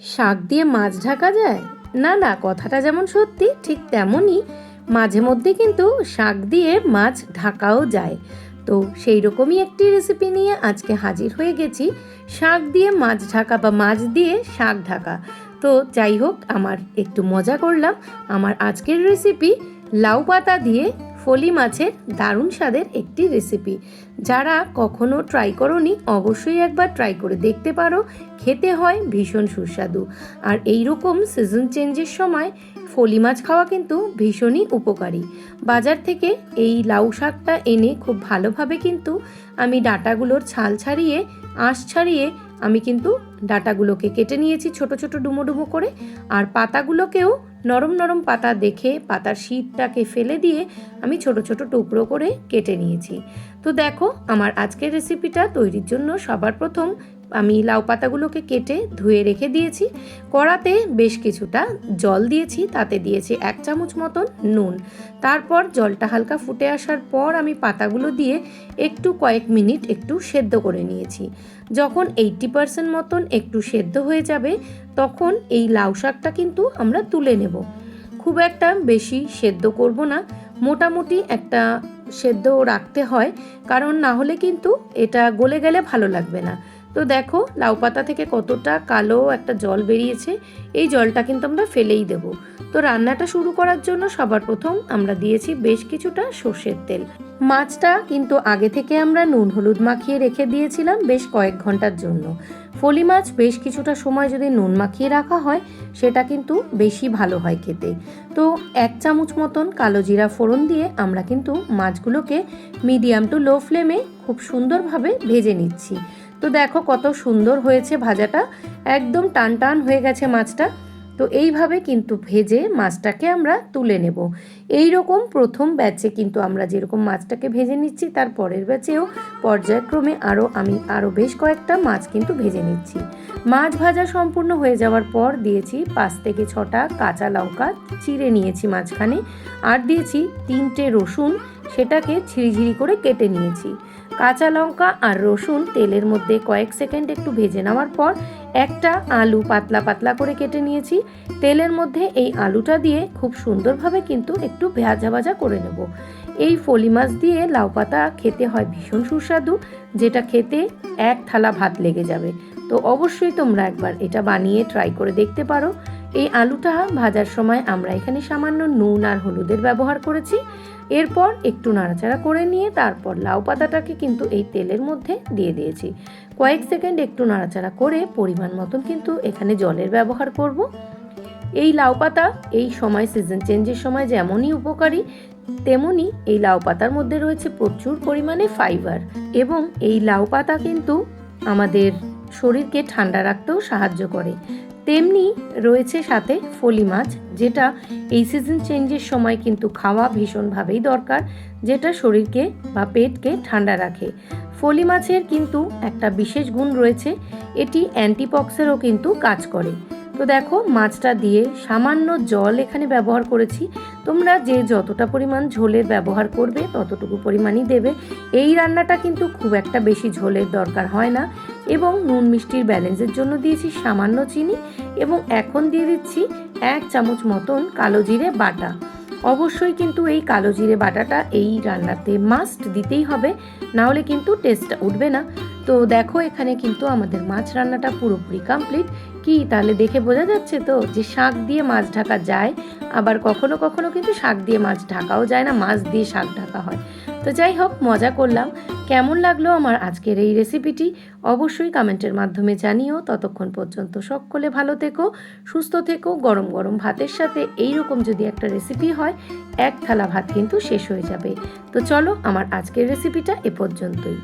শাক দিয়ে মাছ ঢাকা যায়? না না, কথাটা যেমন সত্যি ঠিক তেমনই মাঝে মধ্যে কিন্তু শাক দিয়ে মাছ ঢাকাও যায়। তো সেই রকমই একটি রেসিপি নিয়ে আজকে হাজির হয়ে গেছি, শাক দিয়ে মাছ ঢাকা বা মাছ দিয়ে শাক ঢাকা। তো যাই হোক, আমার একটু মজা করলাম। আমার আজকের রেসিপি লাউ পাতা দিয়ে ফলি মাছের দারুণ স্বাদের একটি রেসিপি। যারা কখনো ট্রাই করোনি অবশ্যই একবার ট্রাই করে দেখতে পারো। খেতে হয় ভীষণ সুস্বাদু। আর এই রকম সিজন চেঞ্জের সময় ফলি মাছ খাওয়া কিন্তু ভীষণই উপকারী। বাজার থেকে এই লাউ শাকটা এনে খুব ভালোভাবে কিন্তু আমি ডাঁটাগুলোর ছাল ছাড়িয়ে, আঁশ ছাড়িয়ে আমি কিন্তু ডাঁটাগুলোকে কেটে নিয়েছি ছোট ছোট ডুমো ডুমো করে। আর পাতাগুলোকেও নরম নরম পাতা দেখে পাতার শীতটাকে ফেলে দিয়ে আমি ছোট ছোট টুকরো করে কেটে নিয়েছি। তো দেখো, আমার আজকের রেসিপিটা তৈরির জন্য সবার প্রথম আমি লাউ পাতাগুলোকে কেটে ধুয়ে রেখে দিয়েছি। কড়াতে বেশ কিছুটা জল দিয়েছি, তাতে দিয়েছি 1 চামচ মতন নুন। তারপর জলটা হালকা ফুটে আসার পর আমি পাতাগুলো দিয়ে একটু কয়েক মিনিট একটু সেদ্ধ করে নিয়েছি। যখন 80% মতন একটু সেদ্ধ হয়ে যাবে তখন এই লাউ শাকটা কিন্তু আমরা তুলে নেব। খুব একটা বেশি সেদ্ধ করব না, মোটামুটি একটা সেদ্ধ রাখতে হয়, কারণ না হলে কিন্তু এটা গলে গেলে ভালো লাগবে না। তো দেখো লাউ পাতা থেকে কতটা কালো একটা জল বেরিয়েছে, এই জলটা কিন্তু আমরা ফেলেই দেব। তো রান্নাটা শুরু করার জন্য সবার প্রথম আমরা দিয়েছি বেশ কিছুটা সর্ষের তেল। মাছটা কিন্তু আগে থেকে আমরা নুন হলুদ মাখিয়ে রেখে দিয়েছিলাম বেশ কয়েক ঘন্টার জন্য। ফলি মাছ বেশ কিছুটা সময় যদি নুন মাখিয়ে রাখা হয় সেটা কিন্তু বেশি ভালো হয় খেতে। তো 1 চামচ মতন কালো জিরা ফোড়ন দিয়ে আমরা কিন্তু মাছগুলোকে মিডিয়াম টু লো ফ্লেমে খুব সুন্দরভাবে ভেজে নিচ্ছি। তো দেখো কত সুন্দর হয়েছে ভাজাটা, একদম টান টান হয়ে গেছে মাছটা। তো এইভাবে কিন্তু ভেজে মাছটাকে আমরা তুলে নেব। এই রকম প্রথম ব্যাচে কিন্তু আমরা যেরকম মাছটাকে ভেজে নিচ্ছি তার পরের ব্যাচেও পর্যায়ক্রমে আমি আরও বেশ কয়েকটা মাছ কিন্তু ভেজে নিচ্ছি। মাছ ভাজা সম্পূর্ণ হয়ে যাওয়ার পর দিয়েছি 5 থেকে 6টা কাঁচা লঙ্কা চিড়ে নিয়েছি মাঝখানে, আর দিয়েছি 3টে রসুন, সেটাকে ঝিরিঝিরি করে কেটে নিয়েছি। কাঁচা লঙ্কা আর রসুন তেলের মধ্যে কয়েক সেকেন্ড একটু ভেজে নেওয়ার পর একটা আলু পাতলা পাতলা করে কেটে নিয়েছি। তেলের মধ্যে এই আলুটা দিয়ে খুব সুন্দরভাবে কিন্তু একটু ভাজা ভাজা করে নেব। এই ফলি মাছ দিয়ে লাউ পাতা খেতে হয় ভীষণ সুস্বাদু, যেটা খেতে 1 থালা ভাত লেগে যাবে। তো অবশ্যই তোমরা একবার এটা বানিয়ে ট্রাই করে দেখতে পারো। এই আলুটা ভাজার সময় আমরা এখানে সামান্য নুন আর হলুদের ব্যবহার করেছি। এরপর একটু নাড়াচাড়া করে নিয়ে তারপর লাউ পাতাটাকে কিন্তু এই তেলের মধ্যে দিয়ে দিয়েছি। কয়েক সেকেন্ড একটু নাড়াচাড়া করে পরিমাণ মতন কিন্তু এখানে জলের ব্যবহার করব। এই লাউ পাতা এই সময় সিজন চেঞ্জের সময় যেমনই উপকারী, তেমনি এই লাউ পাতার মধ্যে রয়েছে প্রচুর পরিমাণে ফাইবার, এবং এই লাউ পাতা কিন্তু আমাদের শরীরকে ঠান্ডা রাখতেও সাহায্য করে। তেমনি রয়েছে সাথে ফলি মাছ, যেটা এই সিজন চেঞ্জের সময় কিন্তু খাওয়া ভীষণভাবেই দরকার, যেটা শরীরকে বা পেটকে ঠান্ডা রাখে। ফলি মাছের কিন্তু একটা বিশেষ গুণ রয়েছে, এটি অ্যান্টিপক্সেরও কিন্তু কাজ করে। তো দেখো মাছটা দিয়ে সামান্য জল এখানে ব্যবহার করেছি। তোমরা যে যতটা পরিমাণ ঝোলের ব্যবহার করবে ততটুকু পরিমাণই দেবে। এই রান্নাটা কিন্তু খুব একটা বেশি ঝোলের দরকার হয় না। এবং নুন মিষ্টির ব্যালেন্সের জন্য দিয়েছি সামান্য চিনি, এবং এখন দিয়ে দিচ্ছি 1 চামচ মতন কালো জিরে বাটা। অবশ্যই কিন্তু এই কালো জিরে বাটাটা এই রান্নাতে মাস্ট দিতেই হবে, না হলে কিন্তু টেস্টটা উঠবে না। তো দেখো এখানে কিন্তু আমাদের মাছ রান্নাটা পুরোপুরি কমপ্লিট। কি তাহলে দেখে বোঝা যাচ্ছে তো যে শাক দিয়ে মাছ ঢাকা যায়, আবার কখনো কখনো কিন্তু শাক দিয়ে মাছ ঢাকাও যায় না, মাছ দিয়ে শাক ঢাকা হয়। তো যাই হোক, মজা করলাম। কেমন লাগলো আমার আজকের এই রেসিপিটি অবশ্যই কমেন্টের মাধ্যমে জানিও। ততক্ষণ পর্যন্ত সকলে ভালো থেকো, সুস্থ থেকো। গরম গরম ভাতের সাথে এই রকম যদি একটা রেসিপি হয় 1 থালা ভাত কিন্তু শেষ হয়ে যাবে। তো চলো, আমার আজকের রেসিপিটা এ পর্যন্তই।